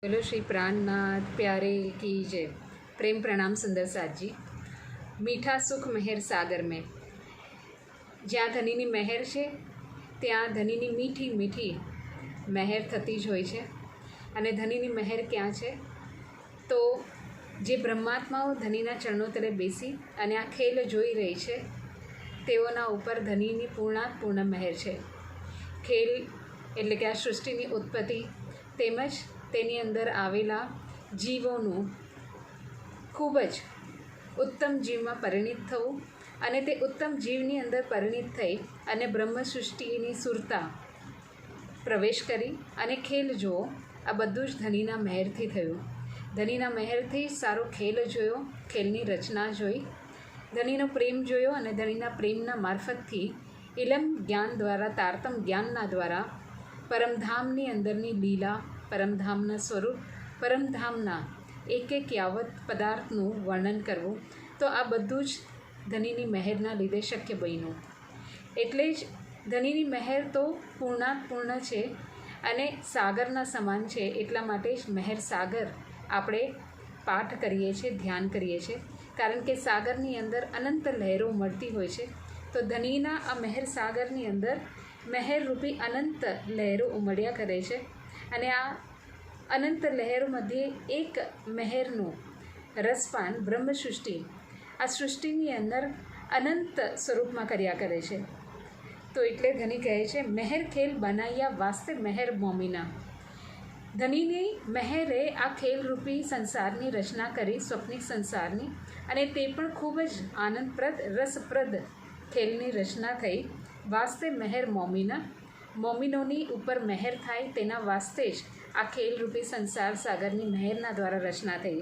बोलो श्री प्राणनाथ प्यारे की जय। प्रेम प्रणाम सुंदर साथ जी। मीठा सुख मेहर सागर में જ્યાં ધનીની મહેર છે ત્યાં ધનીની મીઠી મીઠી મહેર થતી જ હોય છે। અને ધનીની મહેર ક્યાં છે તો જે બ્રહ્માત્માઓ ધનીના ચરણો તળે બેસી અને આ ખેલ જોઈ રહી છે તેઓના ઉપર ધનીની પૂર્ણ મહેર છે। ખેલ એટલે કે આ સૃષ્ટિની ઉત્પત્તિ તેમજ તેની અંદર આવેલા જીવોનું ખૂબ જ ઉત્તમ જીવમાં પરિણિત થવું અને તે ઉત્તમ જીવની અંદર પરિણિત થઈ અને બ્રહ્મ સૃષ્ટિની સુરતા પ્રવેશ કરી અને ખેલ જોવો, આ બધું જ ધનીના મહેરથી થયું। ધનીના મહેરથી સારો ખેલ જોયો, ખેલની રચના જોઈ, ધનીનો પ્રેમ જોયો અને ધનીના પ્રેમના મારફતથી ઇલમ જ્ઞાન દ્વારા, તારતમ જ્ઞાનના દ્વારા પરમધામની અંદરની લીલા, પરમધામના સ્વરૂપ, પરમધામના એક યાવત પદાર્થનું વર્ણન કરવું, તો આ બધું જ ધનીની મહેરના લીધે શક્ય બન્યું। એટલે જ ધનીની મહેર તો પૂર્ણ છે અને સાગરના સમાન છે। એટલા માટે જ મહેર સાગર આપણે પાઠ કરીએ છીએ, ધ્યાન કરીએ છીએ, કારણ કે સાગરની અંદર અનંત લહેરો મળતી હોય છે। તો ધનીના આ મહેર સાગરની અંદર મહેરરૂપી અનંત લહેરો ઉમળ્યા કરે છે અને આ અનંત લહેરો મધ્યે એક મહેરનું રસપાન બ્રહ્મ સૃષ્ટિ આ સૃષ્ટિની અંદર અનંત સ્વરૂપમાં કર્યા કરે છે। તો એટલે ધની કહે છે મહેર ખેલ બનાવ્યા વાસ્તે મહેર મોમીના। ધનીની મહેરે આ ખેલરૂપી સંસારની રચના કરી, સ્વપ્નિક સંસારની, અને તે પણ ખૂબ જ આનંદપ્રદ, રસપ્રદ ખેલની રચના થઈ। વાસ્તે મહેર મોમીના, મોમિનોની ઉપર મહેર થાય તેના વાસ્તે જ આ ખેલરૂપી સંસાર સાગરની મહેરના દ્વારા રચના થઈ।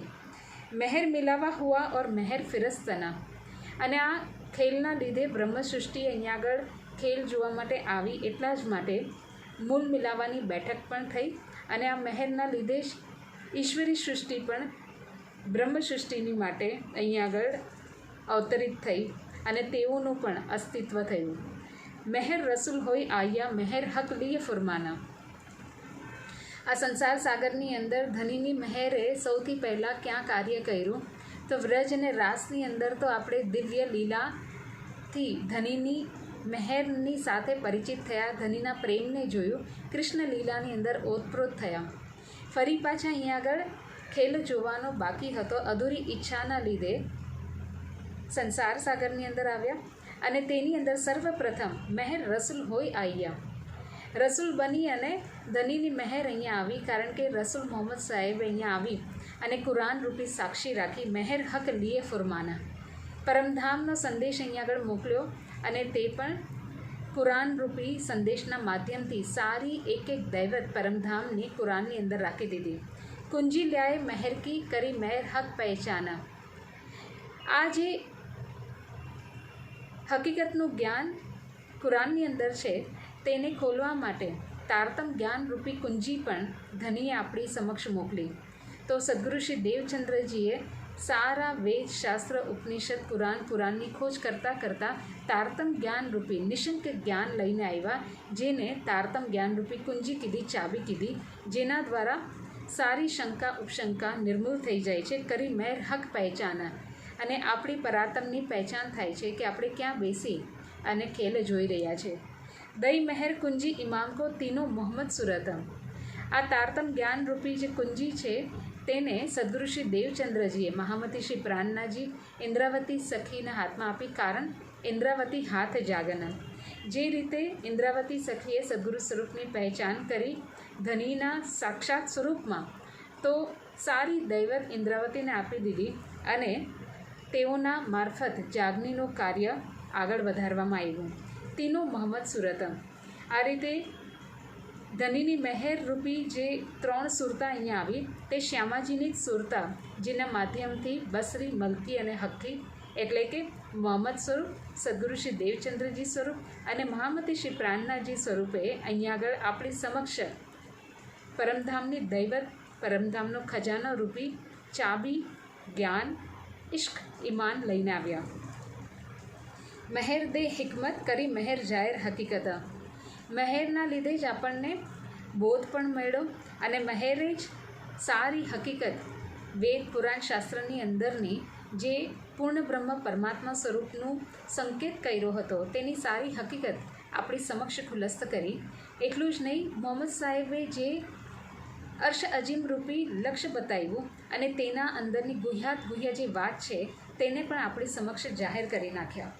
મહેર મિલાવા હુઆ ઓર મહેર ફિરસ્તના, અને આ ખેલના લીધે બ્રહ્મ સૃષ્ટિ અહીંયા આગળ ખેલ જોવા માટે આવી, એટલા જ માટે મૂલ મિલાવાની બેઠક પણ થઈ અને આ મહેરના લીધે જ ઈશ્વરી સૃષ્ટિ પણ બ્રહ્મ સૃષ્ટિની માટે અહીંયા આગળ અવતરિત થઈ અને તેઓનું પણ અસ્તિત્વ થયું। મહેર રસૂલ હોય આયા, મહેર હક લીએ ફરમાના। આ સંસાર સાગરની અંદર ધનીની મહેરે સૌથી પહેલાં ક્યાં કાર્ય કર્યું તો વ્રજ અને રાસની અંદર તો આપણે દિવ્ય લીલાથી ધનીની મહેરની સાથે પરિચિત થયા, ધનીના પ્રેમને જોયું, કૃષ્ણ લીલાની અંદર ઓતપ્રોત થયા। ફરી પાછા અહીંયા આગળ ખેલ જોવાનો બાકી હતો, અધૂરી ઈચ્છાના લીધે સંસાર સાગરની અંદર આવ્યા અને તેની અંદર સર્વપ્રથમ મહેર રસૂલ હોય આયા, રસૂલ બની અને ધનીની મહેર અહીંયા આવી, કારણ કે રસૂલ મોહમ્મદ સાહેબ અહીંયા આવી અને કુરાન રૂપી સાક્ષી રાખી, મહેર હક લીએ ફુરમાના, પરમધામનો સંદેશ અહીંયા આગળ મોકલ્યો અને તે પણ કુરાન રૂપી સંદેશના માધ્યમથી સારી એક દૈવત પરમધામની કુરાનની અંદર રાખી દીધી। કુંજી લ્યાએ મહેર કી કરી મહેર હક પહેચાના। આ જે હકીકતનું જ્ઞાન કુરાનની અંદર છે તેને ખોલવા માટે તારતમ જ્ઞાન રૂપી કુંજી પણ ધનીએ આપણી સમક્ષ મોકલી। તો સદગુરુ શ્રી દેવચંદ્રજીએ સારા વેદ, શાસ્ત્ર, ઉપનિષદ, પુરાણની ખોજ કરતાં તારતમ જ્ઞાન રૂપી નિશંક જ્ઞાન લઈને આવ્યા, જેને તારતમ જ્ઞાન રૂપી કુંજી કીધી, ચાબી કીધી, જેના દ્વારા સારી શંકા ઉપશંકા નિર્મૂળ થઈ જાય છે। કરી મહેર હક પહેચાના, અને આપણી પરાતમની પહેચાન થાય છે કે આપણે ક્યાં બેસી અને ખેલ જોઈ રહ્યા છે। દઈ મહેર કુંજી ઇમામ કો તીનો મોહમ્મદ સુરતમ। આ તારતમ જ્ઞાન રૂપી જે કુંજી છે તેને સદગુરુ શ્રી દેવચંદ્રજીએ મહામતી શ્રી પ્રાણનાજી ઇન્દ્રાવતી સખીના હાથમાં આપી, કારણ ઇન્દ્રાવતી હાથ જાગના। જે રીતે ઇન્દ્રાવતી સખીએ સદગુરુ સ્વરૂપની પહેચાન કરી ધનીના સાક્ષાત સ્વરૂપમાં, તો સારી દૈવત ઇન્દ્રાવતીને આપી દીધી અને તેઓના મારફત જાગનીનું કાર્ય આગળ વધારવામાં આવ્યું। તીનો મોહમ્મદ સુરતમ, આ રીતે ધનીની મહેર રૂપી જે 3 સુરતા અહીંયા આવી તે શ્યામાજીની જ સુરતા, જેના માધ્યમથી બસરી, મલકી અને હક્કી એટલે કે મોહમ્મદ સ્વરૂપ, સદગુરુ શ્રી દેવચંદ્રજી સ્વરૂપ અને મહામતી શ્રી પ્રાણનાજી સ્વરૂપે અહીંયા આગળ આપણી સમક્ષ પરમધામની દૈવત, પરમધામનો ખજાનો રૂપી ચાબી, જ્ઞાન, ઇશ્ક, ઈમાન લઈને આવ્યા। મહેર દે હિકમત કરી મહેર જાહેર હકીકત। મહેરના લીધે જ આપણને બોધ પણ મળ્યો અને મહેરે જ સારી હકીકત વેદ પુરાણ શાસ્ત્રની અંદરની જે પૂર્ણ બ્રહ્મ પરમાત્મા સ્વરૂપનું સંકેત કર્યો હતો તેની સારી હકીકત આપણી સમક્ષ ખુલસ્ત કરી. એટલું જ નહીં, મોહમ્મદ સાહેબે જે અર્શ અજીમ રૂપી લક્ષ્ય બતાવ્યું અને તેના અંદરની ગુહ્ય જે વાત છે તેને પણ આપણી સમક્ષ જાહેર કરી નાખ્યા.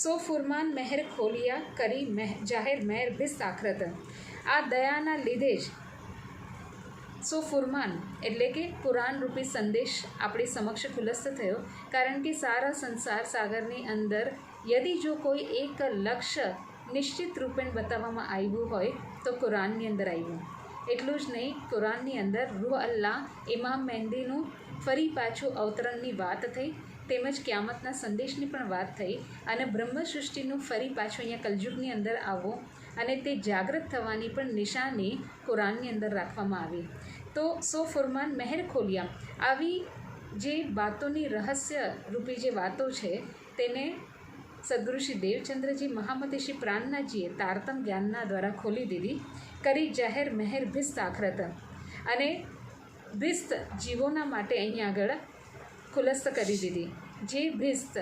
સો ફુરમાન મહેર ખોલિયા કરી જાહેર મહેર બિસ્ત આખરત. આ દયાના લીધે જ સો ફુરમાન એટલે કે કુરાન રૂપી સંદેશ આપણી સમક્ષ ખુલસ્ત થયો. કારણ કે સારા સંસાર સાગરની અંદર યદિ જો કોઈ એક લક્ષ્ય નિશ્ચિત રૂપે બતાવવામાં આવ્યું હોય તો કુરાનની અંદર આવ્યું. એટલું જ નહીં, કુરાનની અંદર રૂહ અલ્લાહ ઇમામ મહેંદીનું ફરી પાછું અવતરણની વાત થઈ, તેમજ ક્યામતના સંદેશની પણ વાત થઈ અને બ્રહ્મ સૃષ્ટિનું ફરી પાછું અહીંયા કલયુગની અંદર આવવું અને તે જાગૃત થવાની પણ નિશાની કુરાનની અંદર રાખવામાં આવી. તો સો ફુરમાન મહેર ખોલિયા, આવી જે વાતોની રહસ્ય રૂપી જે વાતો છે તેને સદગુરુ શ્રી દેવચંદ્રજી મહામતી શ્રી પ્રાણનાથજીએ તારતમ જ્ઞાનના દ્વારા ખોલી દીધી. કરી જાહેર મહેર ભિસ્ત આખરત, અને ભિસ્ત જીવોના માટે અહીં આગળ ખુલસ્ત કરી દીધી. જે ભિસ્ત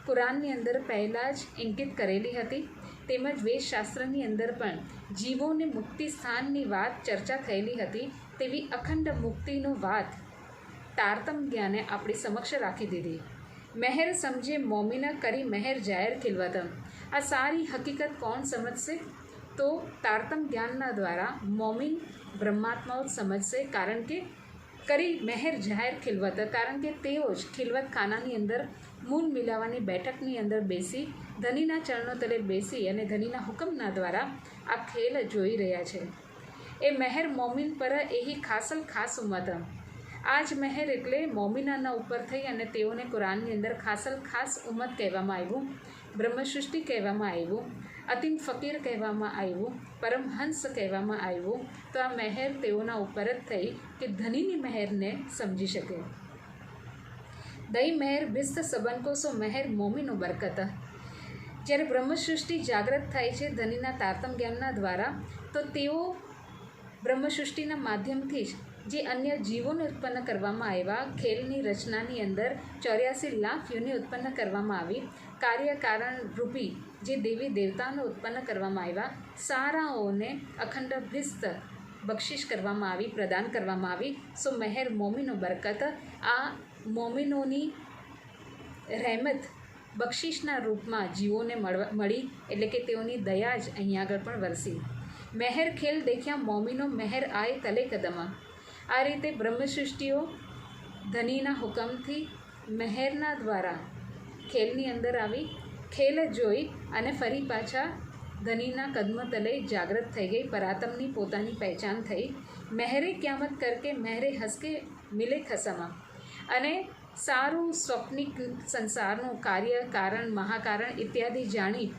કુરાનની અંદર પહેલાં જ ઇંકિત કરેલી હતી, તેમજ વેદશાસ્ત્રની અંદર પણ જીવોને મુક્તિ સ્થાનની વાત ચર્ચા થયેલી હતી, તેવી અખંડ મુક્તિનો વાત તારતમ જ્ઞાને આપણી સમક્ષ રાખી દીધી. મહેર સમજે મોમિના કરી મહેર જાહેર ખિલવત. આ સારી હકીકત કોણ સમજશે? તો તારતમ જ્ઞાનના દ્વારા મોમિન બ્રહ્માત્માઓ જ સમજશે. કારણ કે કરી મહેર જાહેર ખિલવત, કારણ કે તેઓ જ ખિલવત ખાનાની અંદર મૂલ મિલાવાની બેઠકની અંદર બેસી ધનીના ચરણો તલે બેસી અને ધનીના હુકમના દ્વારા આ ખેલ જોઈ રહ્યા છે. એ મહેર મોમિન પર એહી ખાસલ ખાસ ઉમત. આ જ મહેર એટલે મોમિનાના ઉપર થઈ અને તેઓને કુરાનની અંદર ખાસલ ખાસ ઉમત કહેવામાં આવ્યું, બ્રહ્મસૃષ્ટિ કહેવામાં આવ્યું, અતિમ ફકીર કહેવામાં આવ્યું, પરમહંસ કહેવામાં આવ્યું. તો આ મહેર તેઓના ઉપર જ થઈ કે ધનીની મહેરને સમજી શકે. દઈ મહેર બિસ્ત સબનકો સો મહેર મોમિનો બરકત. જ્યારે બ્રહ્મસૃષ્ટિ જાગૃત થાય છે ધનીના તારતમ જ્ઞાનના દ્વારા, તો તેઓ બ્રહ્મસૃષ્ટિના માધ્યમથી જ જે અન્ય જીવોને ઉત્પન્ન કરવામાં આવ્યા, ખેલની રચનાની અંદર 84 લાખ યોનિ ઉત્પન્ન કરવામાં આવી, કાર્યકારણ રૂપી જે દેવી દેવતાને ઉત્પન્ન કરવામાં આવ્યા, સારાઓને અખંડ ભિસ્ત બક્ષિશ કરવામાં આવી, પ્રદાન કરવામાં આવી. સો મહેર મોમિનો બરકત, આ મોમિનોની રહેમત બક્ષિશના રૂપમાં જીવોને મળી, એટલે કે તેઓની દયા જ અહીં આગળ પણ વરસી. મહેર ખેલ દેખ્યા મોમિનો મહેર આય તલે કદમ. આ રીતે બ્રહ્મસૃષ્ટિઓ ધનીના હુકમથી મહેરના દ્વારા ખેલની અંદર આવી, ખેલ જોઈ અને ફરી પાછા ધનીના કદમ તલે જાગૃત થઈ ગઈ, પરાતમની પોતાની પહેચાન થઈ. મહેરે ક્યામત કરકે મહેરે હસકે મિલે ખસમા. અને સારું સ્વપ્નિક સંસારનું કાર્ય, કારણ, મહાકારણ ઇત્યાદિ જાણી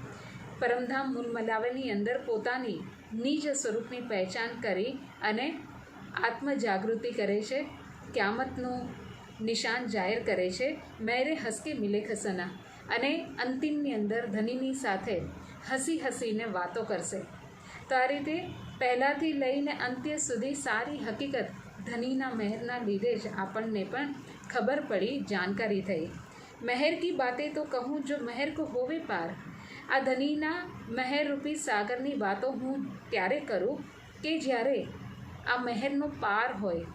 પરમધામ મૂલમલાવની અંદર પોતાની નિજ સ્વરૂપની પહેચાન કરી અને આત્મજાગૃતિ કરે છે, ક્યામતનું નિશાન જાહેર કરે છે. મેરે હસકે મિલે ખસના, અને અંતિમની અંદર ધનીની સાથે હસી હસીને વાતો કરશે. તો આ રીતે પહેલાંથી લઈને અંત્ય સુધી સારી હકીકત ધનીના મહેરના લીધે જ આપણને પણ ખબર પડી, જાણકારી થઈ. મહેર કી બાતે તો કહું જો મહેર કો હોવે પાર. આ ધનીના મહેરરૂપી સાગરની વાતો હું ત્યારે કરું કે જ્યારે આ મહેરનો પાર હોય,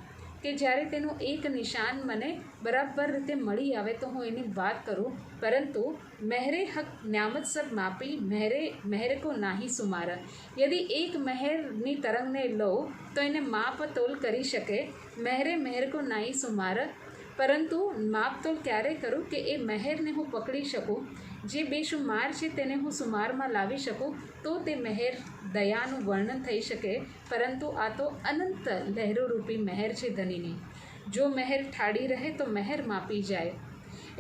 કે જ્યારે તેનું એક નિશાન મને બરાબર રીતે મળી આવે તો હું એની વાત કરું. પરંતુ મહેરે હક ન્યામત સબ માપી, મહેરે કો નાહી સુમાર. યદિ એક મહેરની તરંગને લો તો એને માપ તોલ કરી શકે, મહેર કો નાહી સુમાર. પરંતુ માપતોલ ક્યારે કરું કે એ મહેરને હું પકડી શકું, જે બેશુમાર છે તેને હું સુમારમાં લાવી શકું, તો તે મહેર દયાનું વર્ણન થઈ શકે. પરંતુ આ તો અનંત લહેરોરૂપી મહેર છે ધનીની. જો મહેર ઠાડી રહે તો મહેર માપી જાય.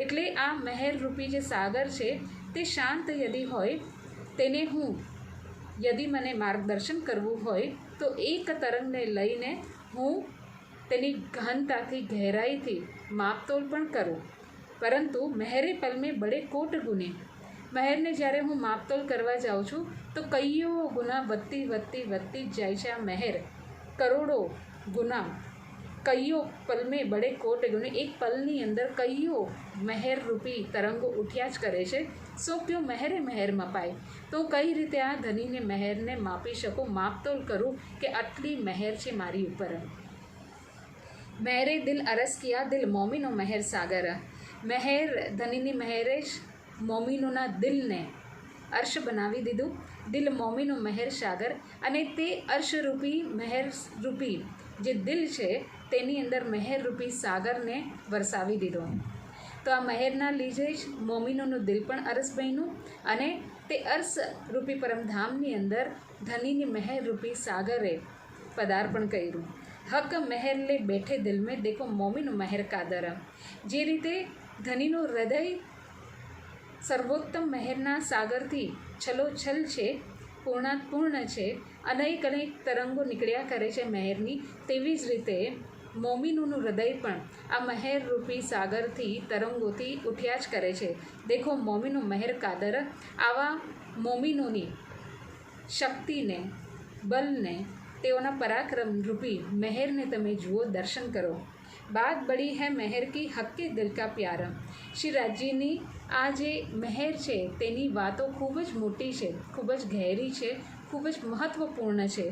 એટલે આ મહેરરૂપી જે સાગર છે તે શાંત યદિ હોય, તેને હું યદિ મને માર્ગદર્શન કરવું હોય તો એક તરંગને લઈને હું તેની ગહનતાથી, ગહેરાઈથી માપતોલ પણ કરું. પરંતુ મહેરે પલ મેં બડે કોટ ગુને. મહેરને જ્યારે હું માપતોલ કરવા જાઉં છું તો કઈઓ ગુના વધતી જ જાય છે. આ મહેર કરોડો ગુના કઈઓ પલ મેં બડે કોટ ગયો, એક પલની અંદર કઈઓ મહેર રૂપી તરંગો ઉઠ્યા જ કરે છે. સો કયો મહેરે મહેર મપાય, તો કઈ રીતે આ ધનીને મહેરને માપી શકું, માપતોલ કરું કે આટલી મહેર છે મારી ઉપર. મહેરે દિલ અરસ કિયા, દિલ મોમીનો મહેર સાગર. મહેર, ધનીની મહેરે જ મોમીનોના દિલને અર્શ બનાવી દીધું, દિલ મોમીનો મહેર સાગર. અને તે અર્શરૂપી મહેરરૂપી જે દિલ છે તેની અંદર મહેરરૂપી સાગરને વરસાવી દીધો. તો આ મહેરના લીધે જ મોમીનોનું દિલ પણ અરસ બન્યું અને તે અર્શરૂપી પરમધામની અંદર ધનીની મહેરરૂપી સાગરે પદાર્પણ કર્યું. હક મહેર લે બેઠે દિલ મેં, દેખો મોમીનો મહેર કાદર. જે રીતે ધનીનું હૃદય સર્વોત્તમ મહેરના સાગરથી છલોછલ છે, પૂર્ણ છે, અનેક તરંગો નીકળ્યા કરે છે મહેરની, તેવી જ રીતે મોમીનોનું હૃદય પણ આ મહેરરૂપી સાગરથી તરંગોથી ઉઠ્યા જ કરે છે. દેખો મોમીનો મહેર કાદર. આવા મોમીનોની શક્તિને, બલને, તેઓના પરાક્રમ રૂપી મહેરને તમે જુઓ, દર્શન કરો. બાત બડી હૈ મહેર કી, હક્કે દિલ કા પ્યાર. શ્રી રાજ્યની આ જે મહેર છે તેની વાતો ખૂબ જ મોટી છે, ખૂબ જ ગહેરી છે, ખૂબ જ મહત્ત્વપૂર્ણ છે.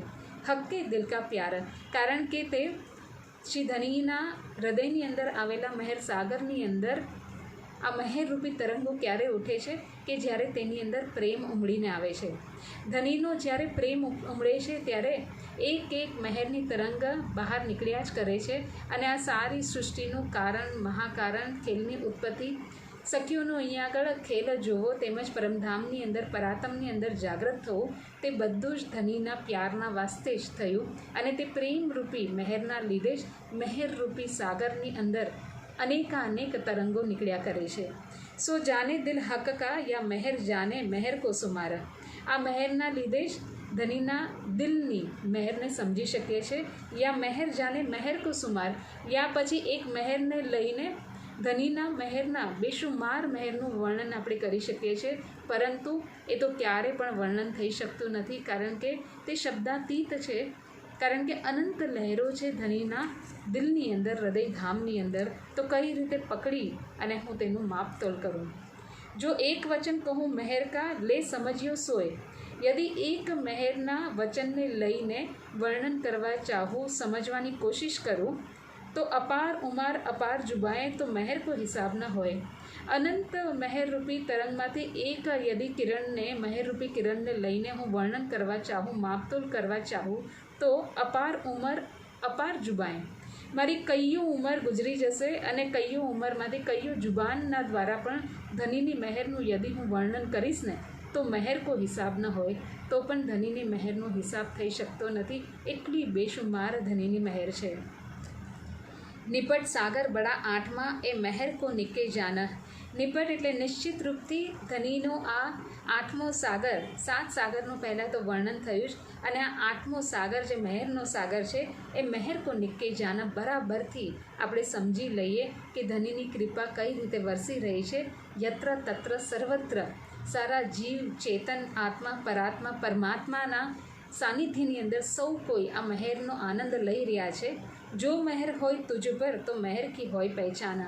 હક્કે દિલ કા પ્યાર, કારણ કે તે શ્રી ધનીના હૃદયની અંદર આવેલા મહેર સાગરની અંદર આ મહેરરૂપી તરંગો ક્યારે ઉઠે છે કે જ્યારે તેની અંદર પ્રેમ ઉમળીને આવે છે. ધનીનો જ્યારે પ્રેમ ઉમળે છે ત્યારે એક એક મહેરની તરંગ બહાર નીકળ્યા જ કરે છે. અને આ સારી સૃષ્ટિનું કારણ, મહાકારણ, ખેલની ઉત્પત્તિ, સખીઓનો અહીંયા આગળ ખેલ જોવો, તેમજ પરમધામની અંદર, પરાતમની અંદર જાગૃત થવું, તે બધું જ ધનીના પ્યારના વાસ્તે જ થયું. અને તે પ્રેમરૂપી મહેરના લીધે જ મહેરરૂપી સાગરની અંદર અનેક તરંગો નીકળ્યા કરે છે. સો જાને દિલ હક કા, યા મહેર જાને મહેર કો સુમાર. આ મહેરના લીધે જ ધનીના દિલની મહેરને સમજી શકીએ છીએ. યા મહેર જાને મહેર કો સુમાર, યા પછી એક મહેરને લઈને ધનીના મહેરના બેશુમાર મહેરનું વર્ણન આપણે કરી શકીએ છીએ, પરંતુ એ તો ક્યારે પણ વર્ણન થઈ શકતું નથી, કારણ કે તે શબ્દાતીત છે. કારણ કે અનંત લહેરો છે ધનીના દિલની અંદર, હૃદયધામની અંદર. તો કઈ રીતે પકડી અને હું તેનું માપતોલ કરું. જો એક વચન કહું મહેર કા, લે સમજ્યો સોય. યદિ એક મહેરના વચનને લઈને વર્ણન કરવા ચાહું, સમજવાની કોશિશ કરું, તો અપાર ઉમાર અપાર જુબાएं, તો મહેર કો હિસાબ ન હોય. અનંત મહેરરૂપી તરંગમાંથી એક યદિ કિરણને, મહેરરૂપી કિરણને લઈને હું વર્ણન કરવા ચાહું, માપતોલ કરવા ચાહું, તો અપાર ઉંમર અપાર જુબાएं, મારી કઈયો ઉંમર ગુજરી જશે અને કઈયો ઉંમરમાંથી કઈયો જુબાનના દ્વારા પણ ધનીની મહેરનું યદિ હું વર્ણન કરીશ ને, તો મહેર કો હિસાબ ન હોય, તો પણ ધનીની મહેરનો હિસાબ થઈ શકતો નથી. એટલી બેશુમાર ધનીની મહેર છે. નિપટ સાગર બડા આઠમાં, એ મહેર કો નિકે જાન. નિપટ એટલે નિશ્ચિત રૂપથી ધનીનો આ આઠમો સાગર, 7 સાગરનું પહેલાં તો વર્ણન થયું જ, અને આ આઠમો સાગર જે મહેરનો સાગર છે એ મહેર કો નિકે જાન બરાબરથી આપણે સમજી લઈએ કે ધનીની કૃપા કઈ રીતે વરસી રહી છે. યત્ર તત્ર સર્વત્ર સારા જીવ, ચેતન, આત્મા, પરાત્મા, પરમાત્માના સાનિધ્યની અંદર સૌ કોઈ આ મહેરનો આનંદ લઈ રહ્યા છે. જો મહેર હોય તુજ પર, તો મહેર કી હોય પહેચાન.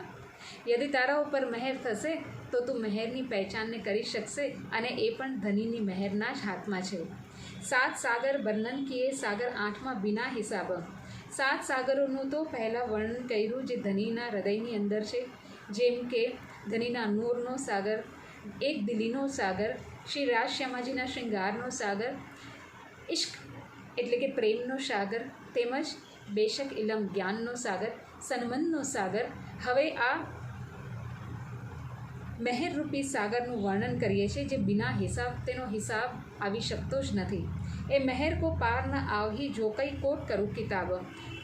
યદિ તારા ઉપર મહેર થશે તો તું મહેરની પહેચાનને કરી શકશે, અને એ પણ ધનીની મહેરના જ હાથમાં છે. 7 સાગર વર્ણન કિએ, સાગર 8માં બિના હિસાબ. 7 સાગરોનું તો પહેલાં વર્ણન કર્યું જે ધનીના હૃદયની અંદર છે, જેમ કે ધનીના નૂરનો સાગર, એક દિલીનો સાગર, શ્રી રાજ શ્યામાજીના શૃંગારનો સાગર, ઇશ્ક એટલે કે પ્રેમનો સાગર, તેમજ બેશક ઇલમ જ્ઞાનનો સાગર, સન્મનનો સાગર. હવે આ મહેરરૂપી સાગરનું વર્ણન કરીએ છીએ જે બિના હિસાબ, તેનો હિસાબ આવી શકતો જ નથી. એ મહેર કો પાર ન આવહી, જો કઈ કોટ કરું કિતાબ.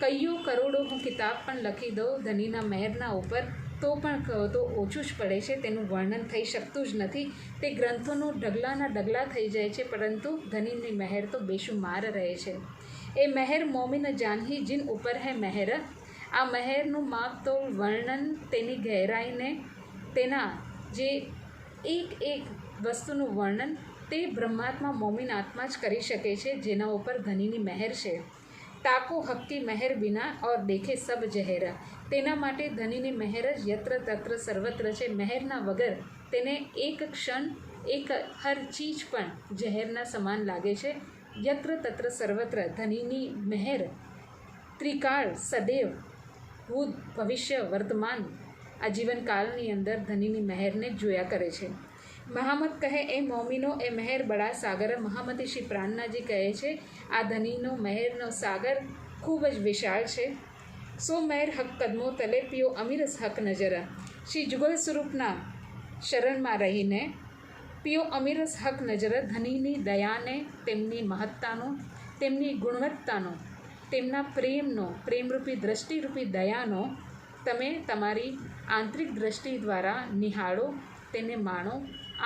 કઈયો કરોડો હું કિતાબ પણ લખી દઉં ધનીના મહેરના ઉપર, તો પણ કહો તો ઓછું જ પડે છે, તેનું વર્ણન થઈ શકતું જ નથી. તે ગ્રંથોનું ઢગલાના ઢગલા થઈ જાય છે, પરંતુ ધનીની મહેર તો બેશુમાર રહે છે. એ મહેર મોમિન જાનહી જિન ઉપર હૈ મહેર. આ મહેરનું માપતોલ, વર્ણન, તેની ગહેરાઈને, તેના જે એક વસ્તુનું વર્ણન તે બ્રહ્માત્મા મોમિન આત્મા જ કરી શકે છે, જેના ઉપર ધનીની મહેર છે. તાકો હક્કી મહેર બિના ઓર દેખે સબ જહેરા. તેના માટે ધનીની મહેર જ યત્ર તત્ર સર્વત્ર છે. મહેરના વગર તેને એક ક્ષણ એક હર ચીજ પણ ઝહેરના સમાન લાગે છે. યત્ર તત્ર સર્વત્ર ધનીની મહેર ત્રિકાળ સદૈવ ભૂત ભવિષ્ય વર્તમાન આ જીવનકાળની અંદર ધનીની મહેરને જોયા કરે છે. મહામત કહે એ મોમીનો એ મહેર બડા સાગર. મહામતી શ્રી પ્રાણનાજી કહે છે આ ધનીનો મહેરનો સાગર ખૂબ જ વિશાળ છે. સો મહેર હક કદમો તલે પીઓ અમીરસ હક નજરા. શ્રી જુગલ સ્વરૂપના શરણમાં રહીને પીઓ અમીરસ હક નજર. ધનીની દયાને, તેમની મહત્તાનો, તેમની ગુણવત્તાનો, તેમના પ્રેમનો, પ્રેમરૂપી દ્રષ્ટિરૂપી દયાનો તમે તમારી આંતરિક દ્રષ્ટિ દ્વારા નિહાળો, તેને માણો,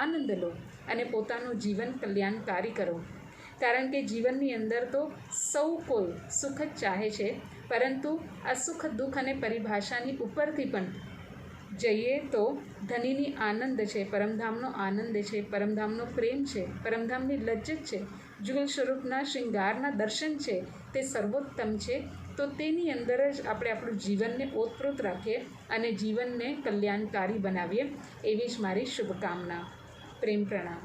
આનંદ લો અને પોતાનું જીવન કલ્યાણકારી કરો. કારણ કે જીવનની અંદર તો સૌ કોઈ સુખ જ ચાહે છે, પરંતુ આ સુખ દુઃખ અને પરિભાષાની ઉપરથી પણ જઈએ તો ધનીની આનંદ છે, પરમધામનો આનંદ છે, પરમધામનો પ્રેમ છે, પરમધામની લજ્જત છે, જુગલ સ્વરૂપના શૃંગારના દર્શન છે, તે સર્વોત્તમ છે. તો તેની અંદર જ આપણે આપણું જીવનને ઓતપ્રોત રાખીએ અને જીવનને કલ્યાણકારી બનાવીએ એવી જ મારી શુભકામના. પ્રેમ પ્રણામ.